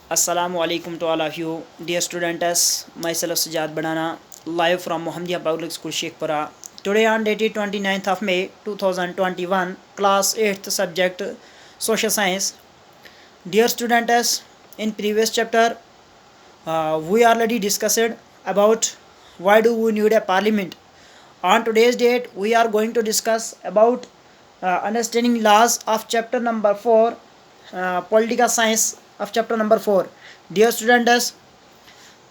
Assalamualaikum to all of you, dear students. Myself Sajad Badana, live from Muhammadiyah Public School, Sheikhpura. Today on dated 29th of May 2021, class 8th subject Social Science. Dear students, in previous chapter, we already discussed about why do we need a parliament. On today's date, we are going to discuss about understanding laws of chapter number 4, political science of chapter number 4. Dear students,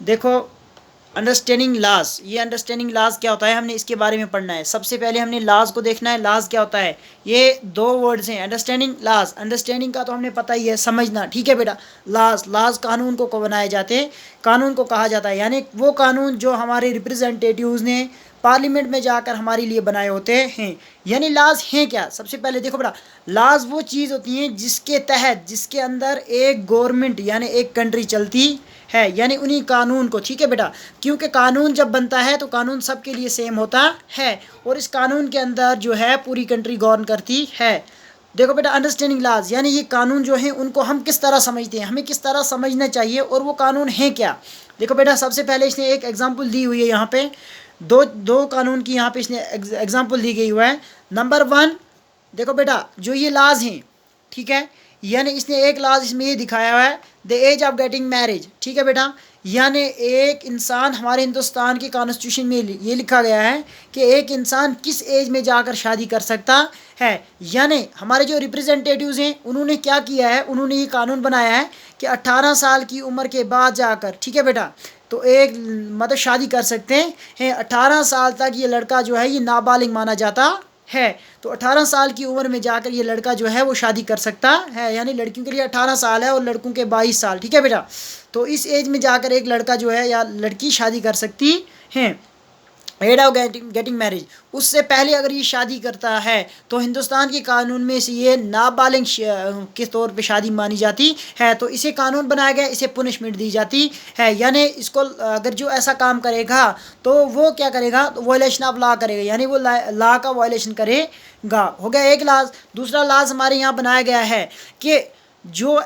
देखो understanding लाज, ये understanding लाज क्या होता है, हमने इसके बारे में पढ़ना है। सबसे पहले हमने लाज को देखना है, लाज क्या होता है। ये दो वर्ड्स हैं, अंडरस्टैंडिंग लाज। अंडरस्टैंडिंग का तो हमने पता ही है, समझना, ठीक है बेटा। लाज, लाज कानून को बनाए जाते हैं, कानून को कहा जाता है, यानी वो कानून जो हमारे रिप्रेजेंटेटिव्स ने पार्लियामेंट में जाकर हमारे लिए बनाए होते हैं। यानी लाज हैं क्या, सबसे पहले देखो बेटा, लाज वो चीज़ होती हैं जिसके तहत, जिसके अंदर एक गवर्नमेंट यानी एक कंट्री चलती है, यानी उन्हीं कानून को, ठीक है बेटा। क्योंकि कानून जब बनता है तो कानून सबके लिए सेम होता है और इस कानून के अंदर जो है पूरी कंट्री गवर्न करती है। देखो बेटा, अंडरस्टैंडिंग लाज यानी ये कानून जो हैं उनको हम किस तरह समझते हैं, हमें किस तरह समझना चाहिए और वो कानून हैं क्या। देखो बेटा, सबसे पहले इसने एक एग्जाम्पल दी हुई है, यहाँ पे दो कानून की यहाँ पे इसने एग्जाम्पल दी गई हुआ है। नंबर 1, देखो बेटा, जो ये लाज हैं, ठीक है, यानी इसने एक लाज इसमें ये दिखाया हुआ है, the age of getting marriage, ठीक है बेटा। यानी एक इंसान, हमारे हिंदुस्तान के कॉन्स्टिट्यूशन में ये लिखा गया है कि एक इंसान किस एज में जाकर शादी कर सकता है। यानी हमारे जो रिप्रेजेंटेटिव्स हैं उन्होंने क्या किया है, उन्होंने ये कानून बनाया है कि 18 साल की उम्र के बाद जाकर, ठीक है बेटा, तो एक मतलब शादी कर सकते हैं। 18 साल तक ये लड़का जो है ये नाबालिग माना जाता है, तो 18 साल की उम्र में जाकर ये लड़का जो है वो शादी कर सकता है। यानी लड़कियों के लिए 18 साल है और लड़कों के 22 साल, ठीक है बेटा। तो इस एज में जाकर एक लड़का जो है या लड़की शादी कर सकती हैं, एज ऑफ गेटिंग मैरिज। उससे पहले अगर ये शादी करता है तो हिंदुस्तान के कानून में से ये नाबालिग के तौर पे शादी मानी जाती है, तो इसे कानून बनाया गया, इसे पुनिशमेंट दी जाती है। यानी इसको अगर जो ऐसा काम करेगा तो वो क्या करेगा, तो वायलेशन ऑफ लॉ करेगा, यानी वो लॉ का वायलेशन करेगा। हो गया एक लाज। दूसरा लाज हमारे यहाँ बनाया गया है कि जो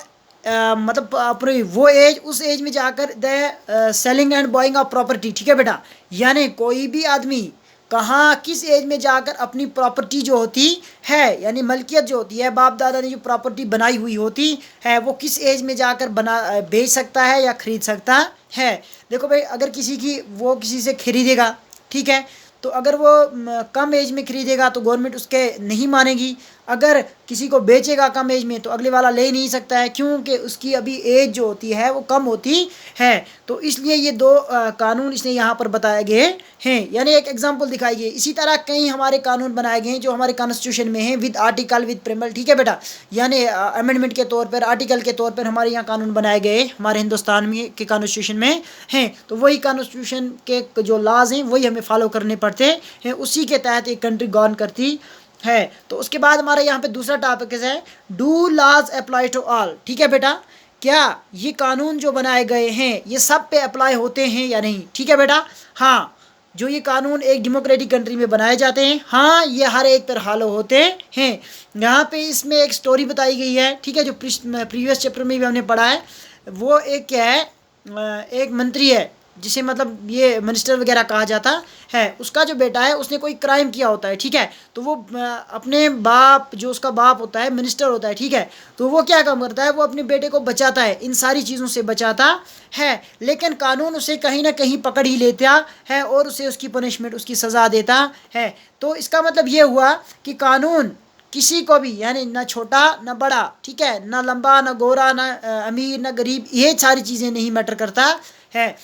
मतलब अपनी वो एज, उस एज में जाकर the selling and buying of property, ठीक है बेटा। यानी कोई भी आदमी कहाँ किस एज में जाकर अपनी प्रॉपर्टी जो होती है, यानी मलकियत जो होती है, बाप दादा ने जो प्रॉपर्टी बनाई हुई होती है, वो किस एज में जाकर बेच सकता है या ख़रीद सकता है। देखो भाई, अगर किसी की वो किसी से खरीदेगा, ठीक है, तो अगर वो कम एज में ख़रीदेगा तो गवर्नमेंट उसके नहीं मानेगी। अगर किसी को बेचेगा कम एज में तो अगले वाला ले नहीं सकता है, क्योंकि उसकी अभी एज जो होती है वो कम होती है। तो इसलिए ये दो कानून इसने यहाँ पर बताए गए हैं, यानी एक एग्जांपल दिखाई गई। इसी तरह कई हमारे कानून बनाए गए हैं जो हमारे कॉन्स्टिट्यूशन में हैं, विद आर्टिकल, विद प्रेमल, ठीक है बेटा। यानी अमेंडमेंट के तौर पर, आर्टिकल के तौर पर हमारे यहाँ कानून बनाए गए हमारे हिंदुस्तान में के कॉन्स्टिट्यूशन में हैं। तो वही कॉन्स्टिट्यूशन के जो लाज हैं वही हमें फॉलो करने पड़ते हैं, उसी के तहत एक कंट्री गवर्न करती है। तो उसके बाद हमारे यहाँ पे दूसरा टॉपिक है, do laws apply to all, ठीक है बेटा। क्या ये कानून जो बनाए गए हैं ये सब पे अप्लाई होते हैं या नहीं, ठीक है बेटा। हाँ, जो ये कानून एक डेमोक्रेटिक कंट्री में बनाए जाते हैं, हाँ, ये हर एक पर फॉलो होते हैं। यहाँ पे इसमें एक स्टोरी बताई गई है, ठीक है, जो प्रीवियस चैप्टर में भी हमने पढ़ा है। वो एक क्या है, एक मंत्री है जिसे मतलब ये मिनिस्टर वगैरह कहा जाता है। उसका जो बेटा है उसने कोई क्राइम किया होता है, ठीक है, तो वो अपने बाप, जो उसका बाप होता है मिनिस्टर होता है, ठीक है, तो वो क्या काम करता है, वो अपने बेटे को बचाता है, इन सारी चीज़ों से बचाता है। लेकिन कानून उसे कहीं ना कहीं पकड़ ही लेता है और उसे उसकी पनिशमेंट, उसकी सज़ा देता है। तो इसका मतलब ये हुआ कि कानून किसी को भी, यानी ना छोटा ना बड़ा, ठीक है, ना लंबा ना गोरा, ना अमीर ना गरीब, ये सारी चीज़ें नहीं मैटर करता है।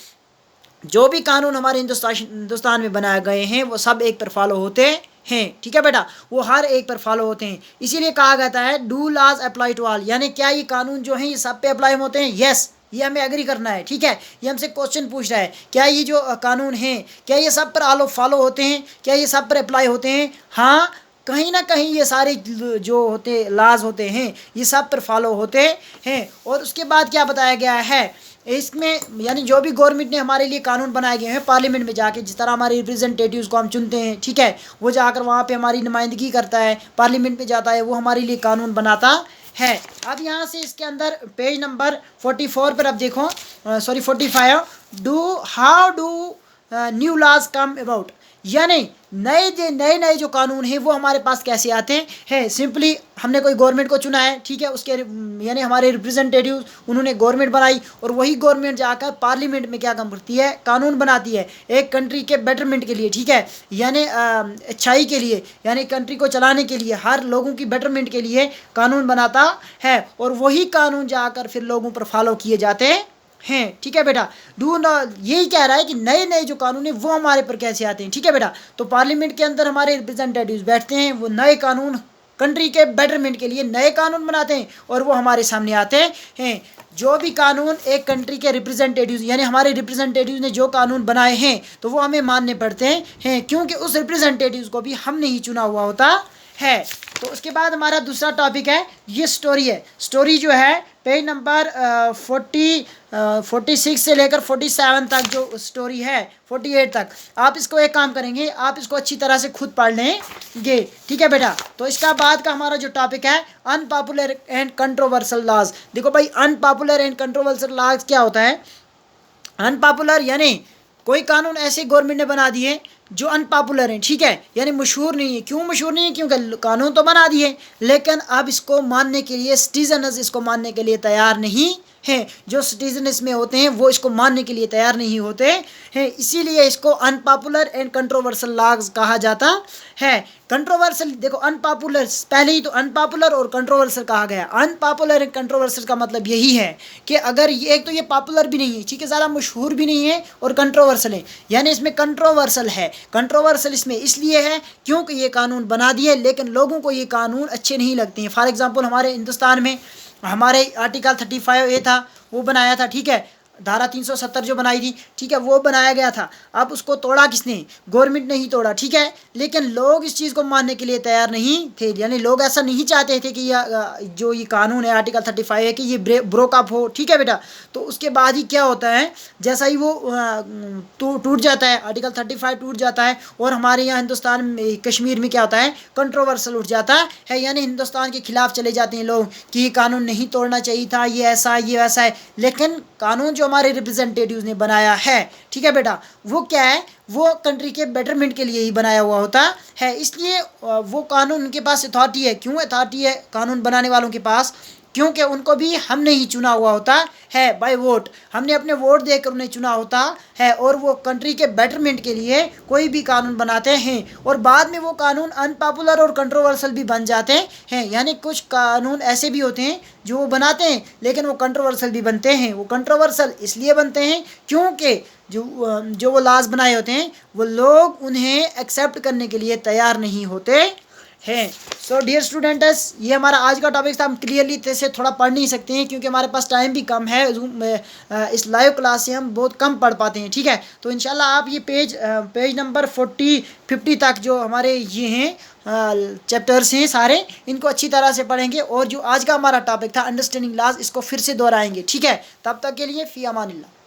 जो भी कानून हमारे हिंदुस्तान में बनाए गए हैं वो सब एक पर फॉलो होते हैं, ठीक है बेटा, वो हर एक पर फॉलो होते हैं। इसीलिए कहा जाता है do laws apply to all, यानी क्या ये कानून जो हैं ये सब पे अप्लाई होते हैं। यस, ये हमें एग्री करना है, ठीक है। ये हमसे क्वेश्चन पूछ रहा है, क्या ये जो कानून हैं क्या ये सब पर फॉलो होते हैं, क्या ये सब पर अप्लाई होते हैं। हाँ, कहीं ना कहीं ये सारे जो होते लाज होते हैं ये सब पर फॉलो होते हैं। और उसके बाद क्या बताया गया है इसमें, यानी जो भी गवर्नमेंट ने हमारे लिए कानून बनाए गए हैं पार्लियामेंट में जाके, जिस तरह हमारे रिप्रेजेंटेटिव्स को हम चुनते हैं, ठीक है, वो जाकर वहाँ पे हमारी नुमाइंदगी करता है, पार्लियामेंट में जाता है, वो हमारे लिए कानून बनाता है। अब यहाँ से इसके अंदर पेज नंबर 44 पर अब देखो, sorry 45, how do new laws come about, यानी नए जो कानून हैं वो हमारे पास कैसे आते हैं। सिंपली हमने कोई गवर्नमेंट को चुना है, ठीक है, उसके यानी हमारे रिप्रेजेंटेटिव उन्होंने गवर्नमेंट बनाई और वही गवर्नमेंट जाकर पार्लियामेंट में क्या काम करती है, कानून बनाती है एक कंट्री के बेटरमेंट के लिए, ठीक है, यानी अच्छाई के लिए, यानी कंट्री को चलाने के लिए, हर लोगों की बेटरमेंट के लिए कानून बनाता है और वही कानून जाकर फिर लोगों पर फॉलो किए जाते हैं, ठीक है बेटा। यही कह रहा है कि नए जो कानून है वो हमारे पर कैसे आते हैं, ठीक है बेटा। तो पार्लियामेंट के अंदर हमारे रिप्रेजेंटेटिव्स बैठते हैं, वो नए कानून कंट्री के बेटरमेंट के लिए नए कानून बनाते हैं और वो हमारे सामने आते हैं। जो भी कानून एक कंट्री के रिप्रेजेंटेटिव्स यानी हमारे रिप्रेजेंटेटिव्स ने जो कानून बनाए हैं तो वो हमें मानने पड़ते हैं, क्योंकि उस रिप्रेजेंटेटिव्स को भी हमने ही चुना हुआ होता है। तो उसके बाद हमारा दूसरा टॉपिक है, ये स्टोरी है। स्टोरी जो है पेज नंबर 46 से लेकर 47 तक जो स्टोरी है, 48 तक, आप इसको एक काम करेंगे, आप इसको अच्छी तरह से खुद पढ़ लेंगे, ठीक है बेटा। तो इसका बाद का हमारा जो टॉपिक है, अनपॉपुलर एंड कंट्रोवर्सल लॉज। देखो भाई, अनपॉपुलर एंड कंट्रोवर्सल लॉज क्या होता है। अनपॉपुलर यानी कोई कानून ऐसे गवर्नमेंट ने बना दिए जो अनपॉपुलर हैं, ठीक है, यानी मशहूर नहीं है। क्यों मशहूर नहीं है? क्योंकि कानून तो बना दिए लेकिन अब इसको मानने के लिए सिटीजन्स इसको मानने के लिए तैयार नहीं हैं। जो सिटीजन इसमें होते हैं वो इसको मानने के लिए तैयार नहीं होते हैं, इसीलिए इसको अनपॉपुलर एंड कंट्रोवर्सल लॉज कहा जाता है। कंट्रोवर्सल देखो, अनपॉपुलर पहले ही तो अनपॉपुलर और कंट्रोवर्सल कहा गया। अनपॉपुलर एंड कंट्रोवर्सल का मतलब यही है कि अगर ये एक तो ये पॉपुलर भी नहीं है, ठीक है, ज़्यादा मशहूर भी नहीं है, और कंट्रोवर्सल है, यानी इसमें कंट्रोवर्सल है। कंट्रोवर्सल इसमें इसलिए है क्योंकि ये कानून बना दिए लेकिन लोगों को ये कानून अच्छे नहीं लगते हैं। फॉर एग्जांपल हमारे हिंदुस्तान में हमारे आर्टिकल 35A था, वो बनाया था, ठीक है, धारा 370 जो बनाई थी, ठीक है, वो बनाया गया था। अब उसको तोड़ा किसने? गवर्नमेंट ने ही तोड़ा, ठीक है, लेकिन लोग इस चीज़ को मानने के लिए तैयार नहीं थे, यानी लोग ऐसा नहीं चाहते थे कि जो ये कानून है आर्टिकल 35 है कि ये ब्रोकअप हो, ठीक है बेटा। तो उसके बाद ही क्या होता है, जैसा ही वो टूट जाता है, आर्टिकल 35 टूट जाता है और हमारे यहाँ हिंदुस्तान में कश्मीर में क्या होता है, कंट्रोवर्सल उठ जाता है, यानी हिंदुस्तान के खिलाफ चले जाते हैं लोग कि ये कानून नहीं तोड़ना चाहिए था, ये ऐसा ये वैसा है। लेकिन कानून जो हमारे रिप्रेजेंटेटिव्स ने बनाया है, ठीक है बेटा, वो क्या है, वो कंट्री के बेटरमेंट के लिए ही बनाया हुआ होता है, इसलिए वो कानून उनके पास अथॉरिटी है। क्यों अथॉरिटी है कानून बनाने वालों के पास? क्योंकि उनको भी हमने ही चुना हुआ होता है बाय वोट, हमने अपने वोट देकर उन्हें चुना होता है और वो कंट्री के बेटरमेंट के लिए कोई भी कानून बनाते हैं और बाद में वो कानून अनपॉपुलर और कंट्रोवर्सल भी बन जाते हैं। यानी कुछ कानून ऐसे भी होते हैं जो वो बनाते हैं लेकिन वो कंट्रोवर्सल भी बनते हैं। वो कंट्रोवर्सल इसलिए बनते हैं क्योंकि जो वो लॉज बनाए होते हैं वो लोग उन्हें एक्सेप्ट करने के लिए तैयार नहीं होते हैं। सो डियर स्टूडेंट्स, ये हमारा आज का टॉपिक था। हम क्लियरली से थोड़ा पढ़ नहीं सकते हैं क्योंकि हमारे पास टाइम भी कम है, इस लाइव क्लास से हम बहुत कम पढ़ पाते हैं, ठीक है। तो इंशाल्लाह आप ये पेज नंबर 50 तक जो हमारे ये हैं चैप्टर्स हैं सारे, इनको अच्छी तरह से पढ़ेंगे और जो आज का हमारा टॉपिक था अंडरस्टैंडिंग लॉज, इसको फिर से दोहराएंगे, ठीक है। तब तक के लिए फ़ी अमानिल्लाह।